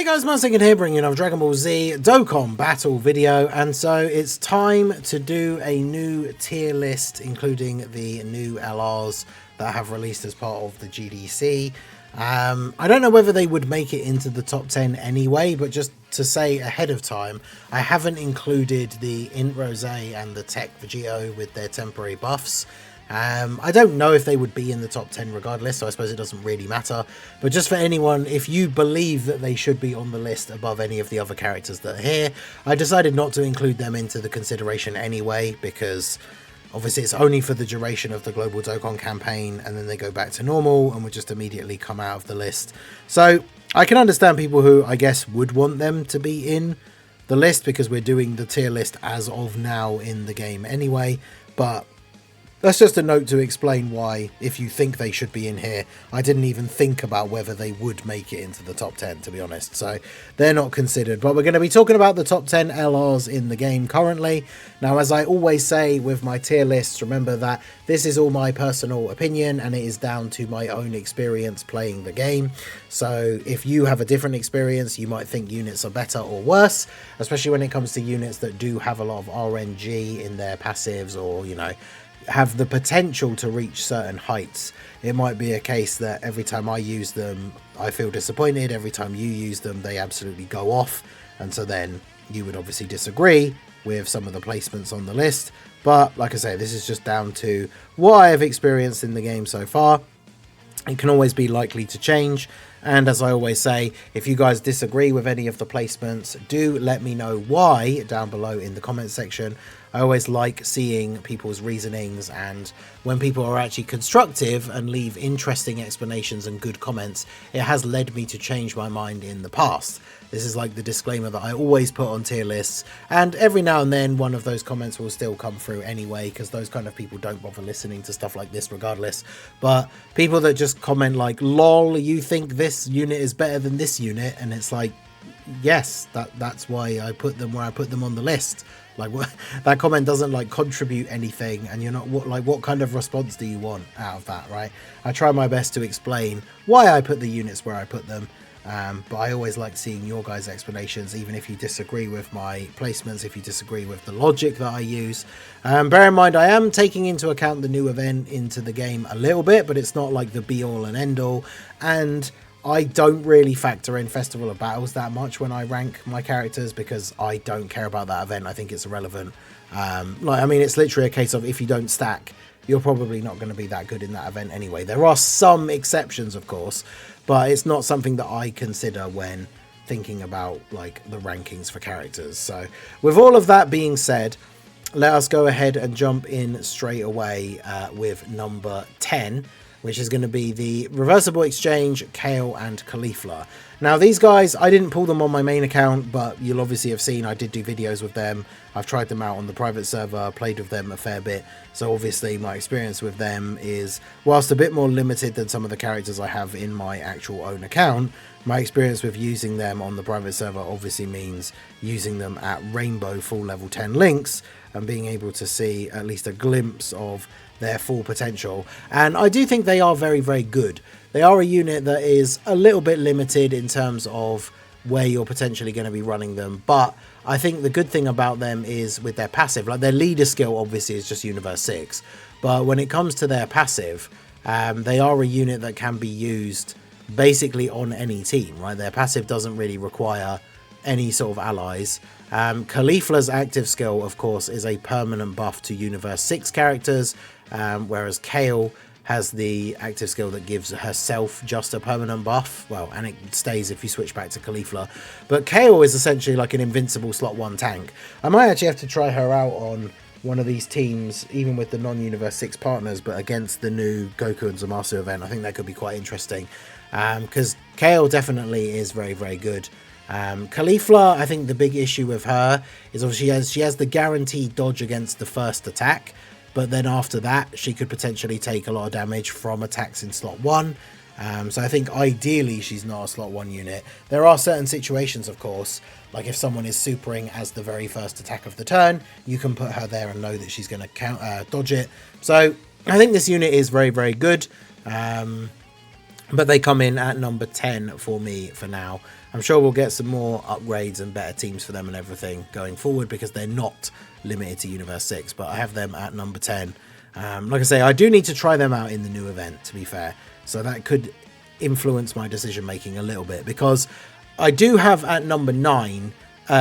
Hey guys, Second here bringing you another Dragon Ball Z Dokkan battle video, and so it's time to do a new tier list including the new LRs that have released as part of the GDC. I don't know whether they would make it into the top 10 anyway, but just to say ahead of time, I haven't included the Int Rose and the Tech Vegito with their temporary buffs. I don't know if they would be in the top 10 regardless, so I suppose it doesn't really matter. But just for anyone, if you believe that they should be on the list above any of the other characters that are here, I decided not to include them into the consideration anyway, because obviously it's only for the duration of the Global Dokkan campaign, and then they go back to normal and would just immediately come out of the list. So I can understand people who, I guess, would want them to be in the list, because we're doing the tier list as of now in the game anyway, but that's just a note to explain why, if you think they should be in here, I didn't even think about whether they would make it into the top 10, to be honest. So they're not considered. But we're going to be talking about the top 10 LRs in the game currently. Now, as I always say with my tier lists, remember that this is all my personal opinion and it is down to my own experience playing the game. So if you have a different experience, you might think units are better or worse, especially when it comes to units that do have a lot of RNG in their passives, or, you know, have the potential to reach certain heights. It might be a case that every time I use them I feel disappointed, every time you use them they absolutely go off, and so then you would obviously disagree with some of the placements on the list. But like I say, this is just down to what I have experienced in the game so far. It can always be likely to change, and as I always say, if you guys disagree with any of the placements, do let me know why down below in the comment section. I always like seeing people's reasonings, and when people are actually constructive and leave interesting explanations and good comments, it has led me to change my mind in the past. This is like the disclaimer that I always put on tier lists, and every now and then one of those comments will still come through anyway, because those kind of people don't bother listening to stuff like this regardless. But people that just comment like, lol, you think this unit is better than this unit, and it's like, yes, that's why I put them where I put them on the list. Like, that comment doesn't like contribute anything, and you're not what kind of response do you want out of that, right? I try my best to explain why I put the units where I put them, but I always like seeing your guys' explanations, even if you disagree with my placements, if you disagree with the logic that I use. Bear in mind, I am taking into account the new event into the game a little bit, but it's not like the be all and end all, and I don't really factor in Festival of Battles that much when I rank my characters, because I don't care about that event. I think it's irrelevant. I mean, it's literally a case of if you don't stack, you're probably not going to be that good in that event anyway. There are some exceptions, of course, but it's not something that I consider when thinking about like the rankings for characters. So with all of that being said, let us go ahead and jump in straight away with number 10. Which is going to be the Reversible Exchange, Kale and Caulifla. Now these guys, I didn't pull them on my main account, but you'll obviously have seen I did do videos with them. I've tried them out on the private server, played with them a fair bit. So obviously my experience with them is, whilst a bit more limited than some of the characters I have in my actual own account, my experience with using them on the private server obviously means using them at Rainbow full level 10 links and being able to see at least a glimpse of their full potential. And I do think they are very, very good. They are a unit that is a little bit limited in terms of where you're potentially going to be running them, but I think the good thing about them is with their passive, like their leader skill obviously is just Universe 6, but when it comes to their passive, they are a unit that can be used basically on any team, right? Their passive doesn't really require any sort of allies. Caulifla's active skill, of course, is a permanent buff to Universe 6 characters, whereas Kale has the active skill that gives herself just a permanent buff. Well, and it stays if you switch back to Caulifla. But Kale is essentially like an invincible slot 1 tank. I might actually have to try her out on one of these teams, even with the non-Universe 6 partners, but against the new Goku and Zamasu event. I think that could be quite interesting, because Kale definitely is very, very good. Caulifla, I think the big issue with her is obviously she has the guaranteed dodge against the first attack, but then after that she could potentially take a lot of damage from attacks in slot 1. So I think ideally she's not a slot 1 unit. There are certain situations, of course, like if someone is supering as the very first attack of the turn, you can put her there and know that she's going to dodge it. So I think this unit is very, very good. But they come in at number 10 for me for now. I'm sure we'll get some more upgrades and better teams for them and everything going forward, because they're not limited to Universe 6, but I have them at number 10. Like I say, I do need to try them out in the new event, to be fair, so that could influence my decision making a little bit, because I do have at number 9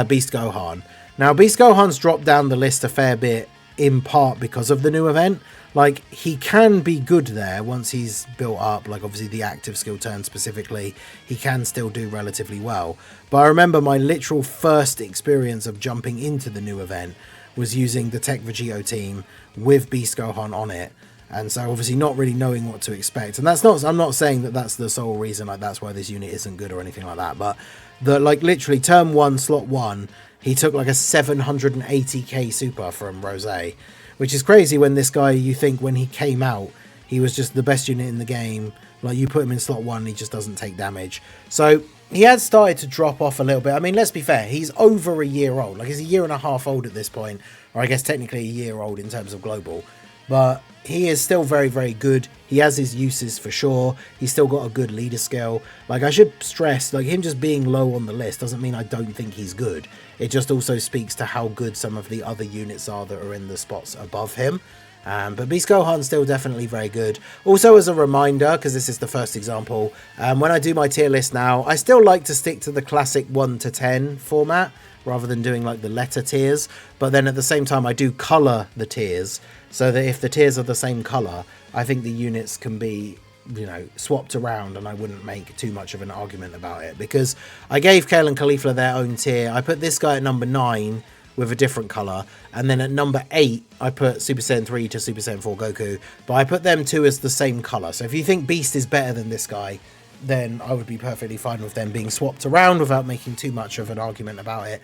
Beast Gohan. Now, Beast Gohan's dropped down the list a fair bit, in part because of the new event. Like, he can be good there once he's built up, like obviously the active skill turn specifically, he can still do relatively well. But I remember my literal first experience of jumping into the new event was using the Tech Vegito team with Beast Gohan on it. And so obviously not really knowing what to expect. And that's not, I'm not saying that that's the sole reason, like that's why this unit isn't good or anything like that. But the, like, literally turn 1, slot 1, he took like a 780k super from Rose, which is crazy when this guy, you think when he came out, he was just the best unit in the game. Like, you put him in slot 1, he just doesn't take damage. So he has started to drop off a little bit. I mean, let's be fair, he's over a year old. Like, he's a year and a half old at this point, or I guess technically a year old in terms of global. But he is still very, very good. He has his uses for sure. He's still got a good leader skill. Like, I should stress, like, him just being low on the list doesn't mean I don't think he's good. It just also speaks to how good some of the other units are that are in the spots above him. But Beast Gohan's still definitely very good. Also, as a reminder, because this is the first example, when I do my tier list now, I still like to stick to the classic 1 to 10 format, rather than doing like the letter tiers. But then at the same time, I do colour the tiers, so that if the tiers are the same colour, I think the units can be, you know, swapped around, and I wouldn't make too much of an argument about it, because I gave Kale and Caulifla their own tier. I put this guy at number 9 with a different colour, and then at number 8 I put Super Saiyan 3 to Super Saiyan 4 Goku, but I put them two as the same colour. So if you think Beast is better than this guy, then I would be perfectly fine with them being swapped around without making too much of an argument about it.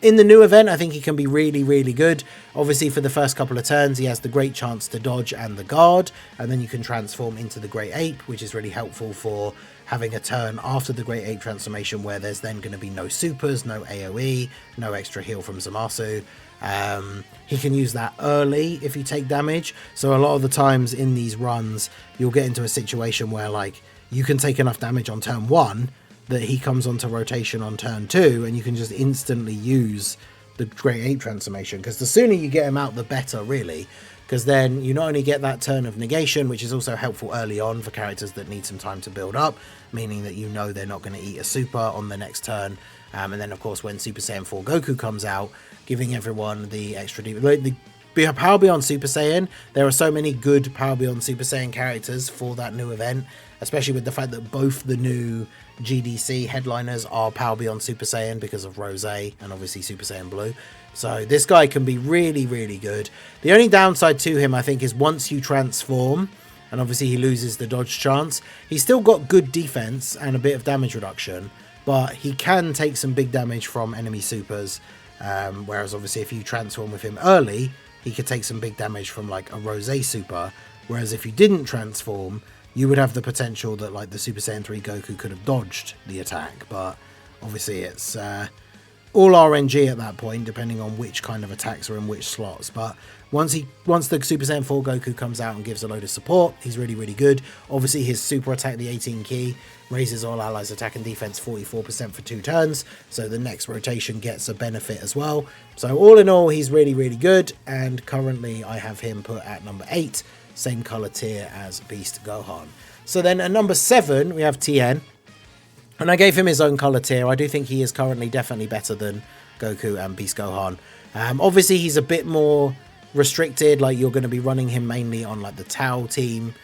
In the new event, I think he can be really, really good. Obviously, for the first couple of turns, he has the great chance to dodge and the guard, and then you can transform into the Great Ape, which is really helpful for having a turn after the Great Ape transformation where there's then going to be no supers, no AoE, no extra heal from Zamasu. He can use that early if you take damage. So a lot of the times in these runs, you'll get into a situation where, like, you can take enough damage on turn 1 that he comes onto rotation on turn 2, and you can just instantly use the Great Ape transformation, because the sooner you get him out, the better, really, because then you not only get that turn of negation, which is also helpful early on for characters that need some time to build up, meaning that you know they're not going to eat a super on the next turn, and then of course when Super Saiyan 4 Goku comes out, giving everyone the extra the Power Beyond Super Saiyan. There are so many good Power Beyond Super Saiyan characters for that new event, especially with the fact that both the new GDC headliners are Power Beyond Super Saiyan because of Rose and obviously Super Saiyan Blue. So this guy can be really, really good. The only downside to him, I think, is once you transform, and obviously he loses the dodge chance, he's still got good defense and a bit of damage reduction, but he can take some big damage from enemy supers, whereas obviously if you transform with him early, he could take some big damage from like a Rose super, whereas if you didn't transform, you would have the potential that like the Super Saiyan 3 Goku could have dodged the attack. But obviously it's all RNG at that point, depending on which kind of attacks are in which slots. But once the Super Saiyan 4 Goku comes out and gives a load of support, he's really, really good. Obviously his super attack, the 18 key, raises all allies attack and defense 44% for 2 turns, so the next rotation gets a benefit as well. So all in all, he's really, really good, and currently I have him put at number 8, same color tier as Beast Gohan. So then at number 7 we have Tien, and I gave him his own color tier. I do think he is currently definitely better than Goku and Beast Gohan. Obviously he's a bit more restricted, like you're going to be running him mainly on like the Tau team.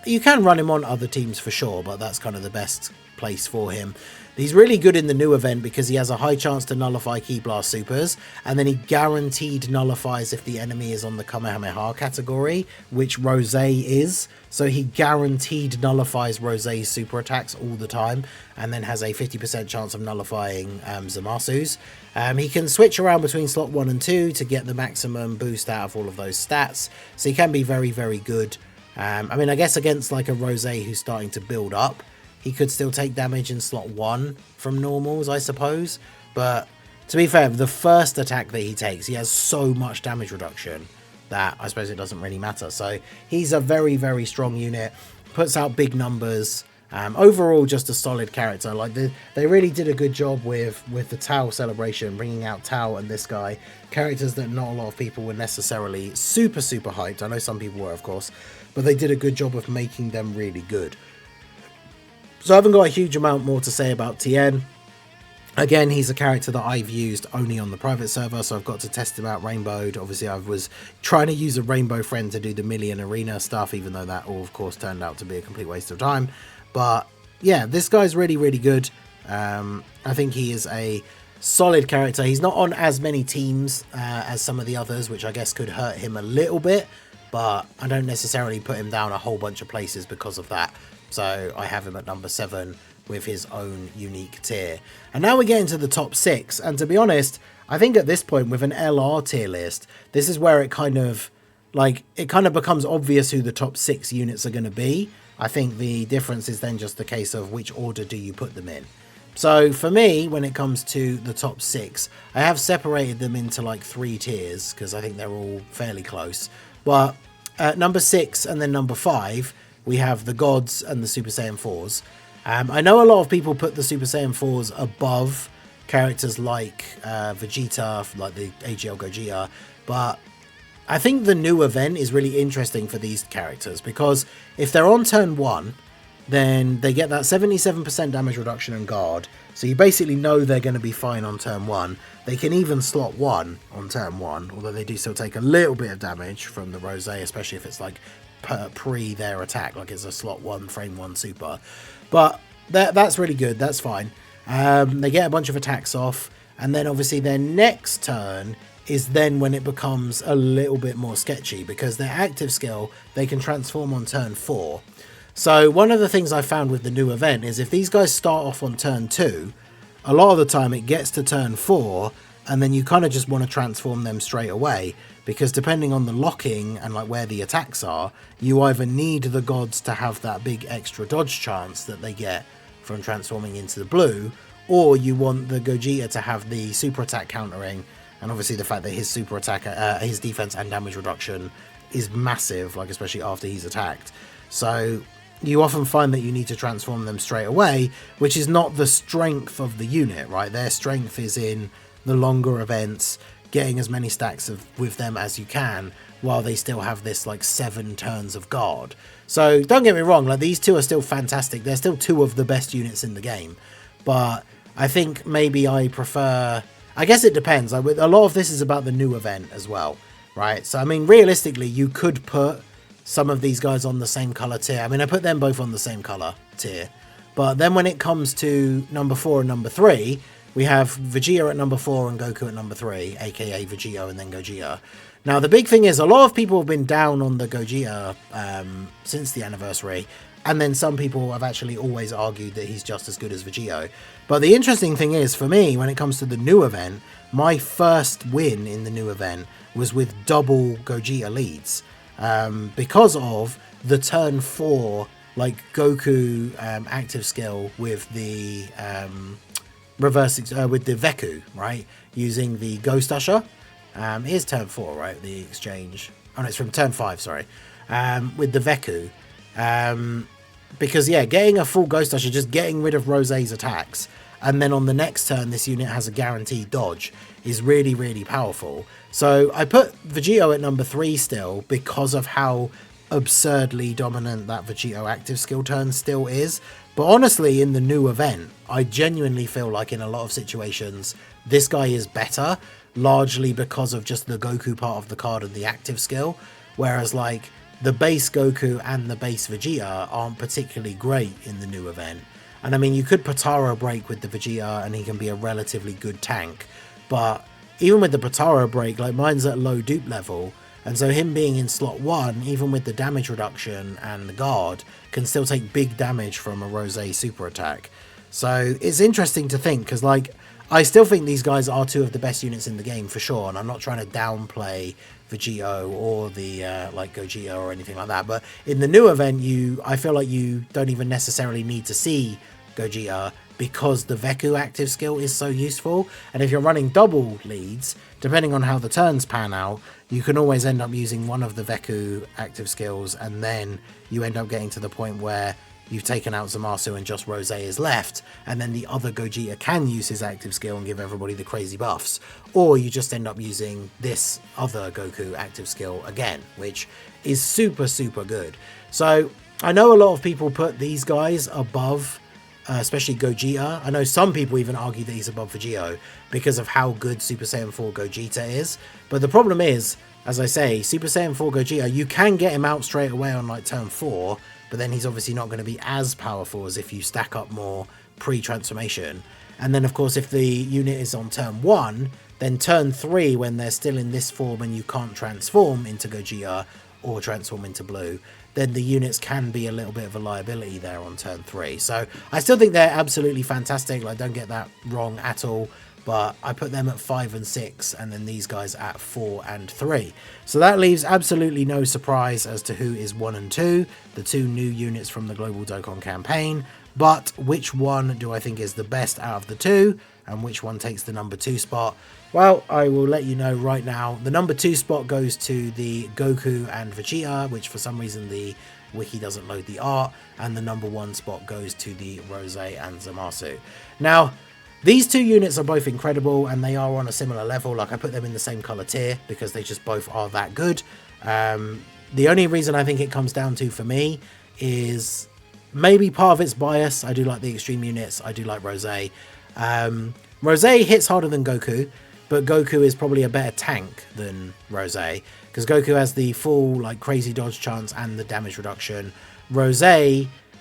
You can run him on other teams for sure, but that's kind of the best place for him. He's really good in the new event because he has a high chance to nullify Ki Blast supers, and then he guaranteed nullifies if the enemy is on the Kamehameha category, which Rose is. So he guaranteed nullifies Rose's super attacks all the time, and then has a 50% chance of nullifying Zamasu's. He can switch around between slot 1 and 2 to get the maximum boost out of all of those stats, so he can be very, very good. I mean, I guess against like a Rose who's starting to build up, he could still take damage in slot 1 from normals, I suppose. But to be fair, the first attack that he takes, he has so much damage reduction that I suppose it doesn't really matter. So he's a very, very strong unit, puts out big numbers, Overall, just a solid character. Like they really did a good job with the Tao celebration, bringing out Tao and this guy, characters that not a lot of people were necessarily super hyped. I know some people were, of course, but they did a good job of making them really good. So I haven't got a huge amount more to say about Tien. Again, he's a character that I've used only on the private server, so I've got to test him out rainbowed. Obviously, I was trying to use a rainbow friend to do the million arena stuff, even though that all, of course, turned out to be a complete waste of time. But yeah, this guy's really good. I think he is a solid character. He's not on as many teams as some of the others, which I guess could hurt him a little bit, but I don't necessarily put him down a whole bunch of places because of that. So I have him at number 7 with his own unique tier. And now we get into the top 6, and to be honest, I think at this point with an LR tier list, this is where it kind of becomes obvious who the top 6 units are going to be. I think the difference is then just the case of which order do you put them in. So for me, when it comes to the top 6, I have separated them into like 3 tiers because I think they're all fairly close. But at number 6 and then number 5, we have the gods and the Super Saiyan 4s. I know a lot of people put the Super Saiyan 4s above characters like Vegeta, like the AGL Gogeta, but I think the new event is really interesting for these characters because if they're on turn 1, then they get that 77% damage reduction and guard, so you basically know they're going to be fine on turn 1. They can even slot 1 on turn 1, although they do still take a little bit of damage from the Rose, especially if it's like pre their attack, like it's a slot 1 frame 1 super. But that's really good, that's fine. They get a bunch of attacks off, and then obviously their next turn is then when it becomes a little bit more sketchy, because their active skill, they can transform on turn 4. So one of the things I found with the new event is if these guys start off on turn 2, a lot of the time it gets to turn 4, and then you kind of just want to transform them straight away, because depending on the locking and like where the attacks are, you either need the gods to have that big extra dodge chance that they get from transforming into the blue, or you want the Gogeta to have the super attack countering, and obviously the fact that his super attack, his defense and damage reduction is massive, like especially after he's attacked. So you often find that you need to transform them straight away, which is not the strength of the unit, right? Their strength is in the longer events, getting as many stacks with them as you can, while they still have this like 7 turns of guard. So don't get me wrong, like these two are still fantastic. They're still 2 of the best units in the game, but I think maybe I prefer, I guess it depends. Like a lot of this is about the new event as well, right? So I mean, realistically, you could put some of these guys on the same color tier. I mean, I put them both on the same color tier, but then when it comes to number 4 and number 3, we have Vegeta at number 4 and Goku at number 3, aka Vegeta and then Gogeta. Now, the big thing is a lot of people have been down on the Gogeta since the anniversary, and then some people have actually always argued that he's just as good as Vegeta. But the interesting thing is, for me, when it comes to the new event, my first win in the new event was with double Gogeta leads, because of the turn 4, like Goku active skill with the reverse with the Veku, right, using the Ghost Usher. Here's turn 4, right, the exchange. Oh no, it's from turn 5, sorry, with the Veku, because yeah, getting a full Ghost Usher, just getting rid of Rose's attacks, and then on the next turn this unit has a guaranteed dodge, is really powerful. So I put Vegeta at number 3 still, because of how absurdly dominant that Vegeta active skill turn still is. But honestly, in the new event, I genuinely feel like in a lot of situations this guy is better, largely because of just the Goku part of the card and the active skill, whereas like the base Goku and the base Vegeta aren't particularly great in the new event. And I mean, you could Potara break with the Vegeta and he can be a relatively good tank, but even with the Potara break, like mine's at low dupe level, and so him being in slot 1, even with the damage reduction and the guard, can still take big damage from a Rose super attack. So it's interesting to think, because like I still think these guys are 2 of the best units in the game for sure, and I'm not trying to downplay Vegeta or the like Gogeta or anything like that, but in the new event, I feel like you don't even necessarily need to see Gogeta, because the Veku active skill is so useful, and if you're running double leads, depending on how the turns pan out, you can always end up using one of the Veku active skills, and then you end up getting to the point where you've taken out Zamasu and just Rose is left, and then the other Gogeta can use his active skill and give everybody the crazy buffs, or you just end up using this other Goku active skill again, which is super, super good. So I know a lot of people put these guys above, especially Gogeta. I know some people even argue that he's above Vegito because of how good Super Saiyan 4 Gogeta is, but the problem is, as I say, Super Saiyan 4 Gogeta, you can get him out straight away on like turn 4, but then he's obviously not going to be as powerful as if you stack up more pre-transformation. And then of course if the unit is on turn 1, then turn 3 when they're still in this form and you can't transform into Gogeta or transform into Blue, then the units can be a little bit of a liability there on turn 3. So I still think they're absolutely fantastic, like don't get that wrong at all, but I put them at 5 and 6 and then these guys at 4 and 3. So that leaves absolutely no surprise as to who is 1 and 2, the two new units from the Global Dokkan campaign. But which one do I think is the best out of the two, and which one takes the number 2 spot? Well, I will let you know right now. The number 2 spot goes to the Goku and Vegeta, which for some reason the wiki doesn't load the art, and the number 1 spot goes to the Rose and Zamasu. Now, these two units are both incredible and they are on a similar level. Like I put them in the same color tier because they just both are that good. The only reason I think it comes down to for me is maybe part of it's bias. I do like the extreme units. I do like Rose. Rose hits harder than Goku, but Goku is probably a better tank than Rose because Goku has the full like crazy dodge chance and the damage reduction. Rose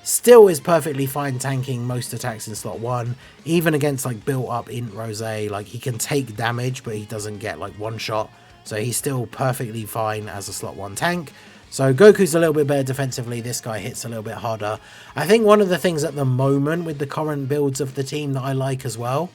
still is perfectly fine tanking most attacks in slot 1, even against like built up in Rose. Like he can take damage but he doesn't get like one shot, so he's still perfectly fine as a slot 1 tank. So Goku's a little bit better defensively, this guy hits a little bit harder. I think one of the things at the moment with the current builds of the team that I like as well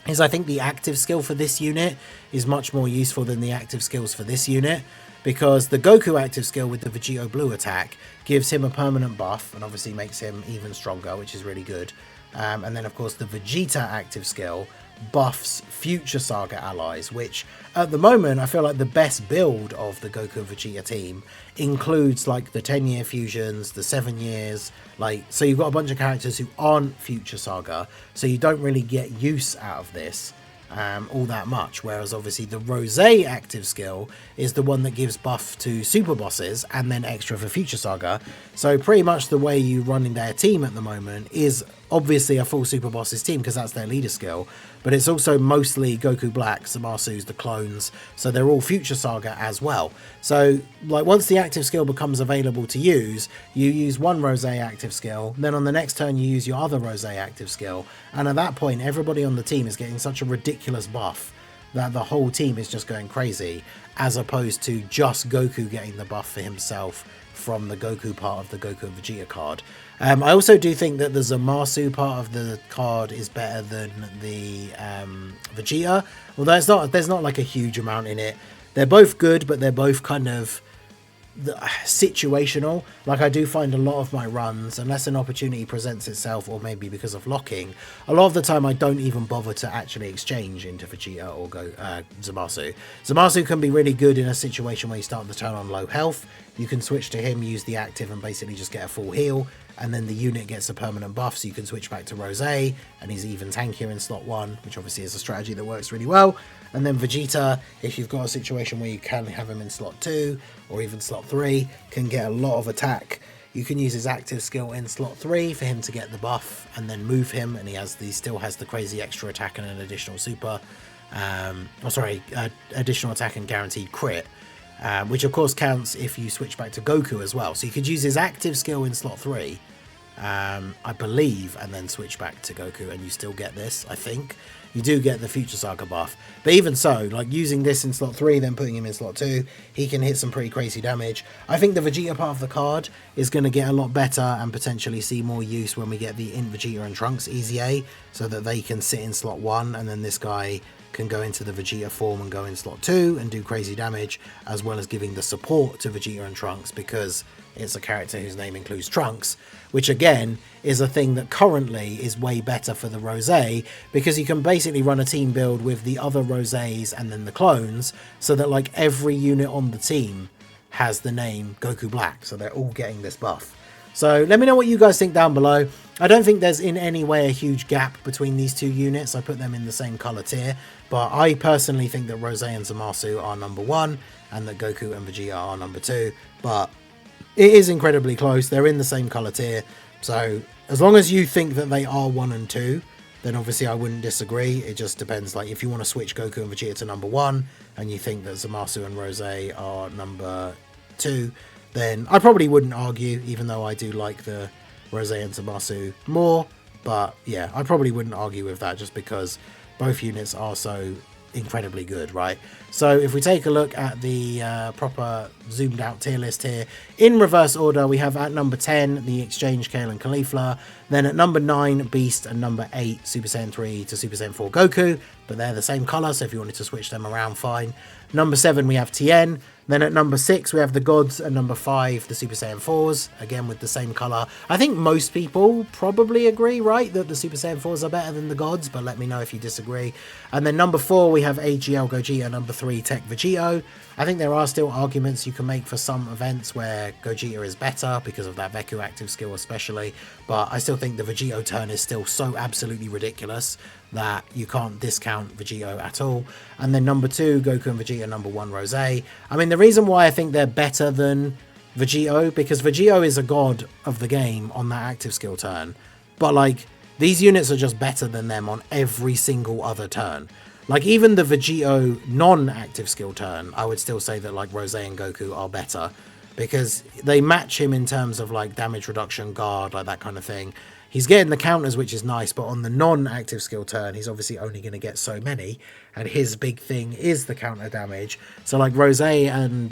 is I think the active skill for this unit is much more useful than the active skills for this unit, because the Goku active skill with the Vegito Blue attack gives him a permanent buff and obviously makes him even stronger, which is really good. And then of course the Vegeta active skill buffs future Saga allies, which at the moment I feel like the best build of the Goku and Vegeta team includes like the 10-year fusions, the 7 years, like, so you've got a bunch of characters who aren't future Saga, so you don't really get use out of this all that much, whereas obviously the Rose active skill is the one that gives buff to super bosses and then extra for future Saga. So pretty much the way you run in their team at the moment is obviously a full super bosses team because that's their leader skill, but it's also mostly Goku Black, Zamasu's, the clones, so they're all future Saga as well. So like once the active skill becomes available to use, you use one Rose active skill, then on the next turn you use your other Rose active skill, and at that point everybody on the team is getting such a ridiculous buff that the whole team is just going crazy, as opposed to just Goku getting the buff for himself from the Goku part of the Goku and Vegeta card. I also do think that the Zamasu part of the card is better than the Vegeta, although there's not like a huge amount in it. They're both good, but they're both kind of situational. Like I do find a lot of my runs, unless an opportunity presents itself, or maybe because of locking, a lot of the time I don't even bother to actually exchange into Vegeta or Zamasu. Zamasu can be really good in a situation where you start the turn on low health. You can switch to him, use the active and basically just get a full heal, and then the unit gets a permanent buff, so you can switch back to Rose and he's even tankier in slot 1, which obviously is a strategy that works really well. And then Vegeta, if you've got a situation where you can have him in slot 2 or even slot 3, can get a lot of attack. You can use his active skill in slot 3 for him to get the buff and then move him, and he still has the crazy extra attack and an additional super, additional attack and guaranteed crit, which of course counts if you switch back to Goku as well. So you could use his active skill in slot 3, I believe, and then switch back to Goku and you still get this. I think you do get the future Saga buff, but even so, like using this in slot 3 then putting him in slot 2, he can hit some pretty crazy damage. I think the Vegeta part of the card is going to get a lot better and potentially see more use when we get the Int Vegeta and Trunks Easy A, so that they can sit in slot 1 and then this guy can go into the Vegeta form and go in slot 2 and do crazy damage, as well as giving the support to Vegeta and Trunks because it's a character whose name includes Trunks, which again is a thing that currently is way better for the Rose, because you can basically run a team build with the other Roses and then the clones, so that like every unit on the team has the name Goku Black, so they're all getting this buff. So let me know what you guys think down below. I don't think there's in any way a huge gap between these two units. I put them in the same color tier, but I personally think that Rose and Zamasu are number 1 and that Goku and Vegeta are number 2, but it is incredibly close. They're in the same color tier, so as long as you think that they are 1 and 2, then obviously I wouldn't disagree. It just depends, like if you want to switch Goku and Vegeta to number 1 and you think that Zamasu and Rose are number 2, then I probably wouldn't argue, even though I do like the Rose and Zamasu more. But yeah, I probably wouldn't argue with that just because both units are so incredibly good, right? So if we take a look at the proper zoomed out tier list here, in reverse order, we have at number 10 the Exchange Kale and Caulifla, then at number 9 Beast, and number 8 Super Saiyan 3 to Super Saiyan 4 Goku, but they're the same color, so if you wanted to switch them around, fine. Number 7 we have Tien. Then at number 6 we have the Gods, and number 5 the Super Saiyan 4s, again with the same colour. I think most people probably agree, right, that the Super Saiyan 4s are better than the Gods, but let me know if you disagree. And then number 4 we have AGL Gogeta, number 3 Tech Vegito. I think there are still arguments you can make for some events where Gogeta is better because of that Veku active skill especially, but I still think the Vegito turn is still so absolutely ridiculous that you can't discount Vegito at all. And then number 2 Goku and Vegeta, number 1 Rose. I mean, the reason why I think they're better than Vegito, because Vegito is a god of the game on that active skill turn, but like these units are just better than them on every single other turn. Like even the Vegito non-active skill turn, I would still say that like Rose and Goku are better because they match him in terms of like damage reduction, guard, like that kind of thing. He's getting the counters, which is nice, but on the non-active skill turn, he's obviously only going to get so many, and his big thing is the counter damage. So like Rose and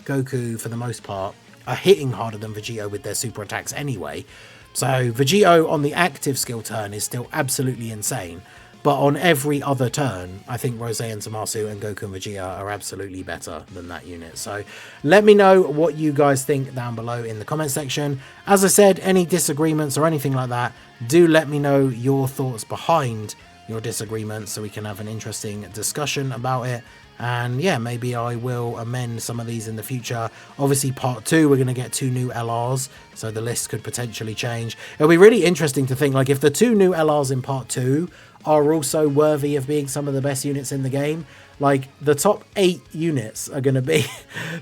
Goku, for the most part, are hitting harder than Vegito with their super attacks anyway. So Vegito on the active skill turn is still absolutely insane. But on every other turn, I think Rose and Zamasu and Goku and Vegeta are absolutely better than that unit. So let me know what you guys think down below in the comment section. As I said, any disagreements or anything like that, do let me know your thoughts behind your disagreements so we can have an interesting discussion about it. And yeah, maybe I will amend some of these in the future. Obviously part 2 we're going to get 2 new LRs, so the list could potentially change. It'll be really interesting to think like if the 2 new LRs in part 2 are also worthy of being some of the best units in the game, like the top 8 units are going to be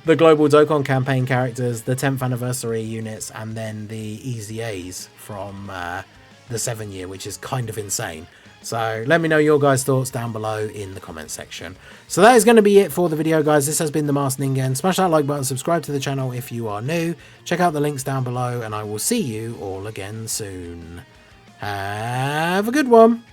the global Dokkan campaign characters, the 10th anniversary units, and then the EZAs from the 7 year, which is kind of insane. So let me know your guys' thoughts down below in the comment section. So that is going to be it for the video, guys. This has been the Masked Ningen. Smash that like button, subscribe to the channel if you are new. Check out the links down below, and I will see you all again soon. Have a good one.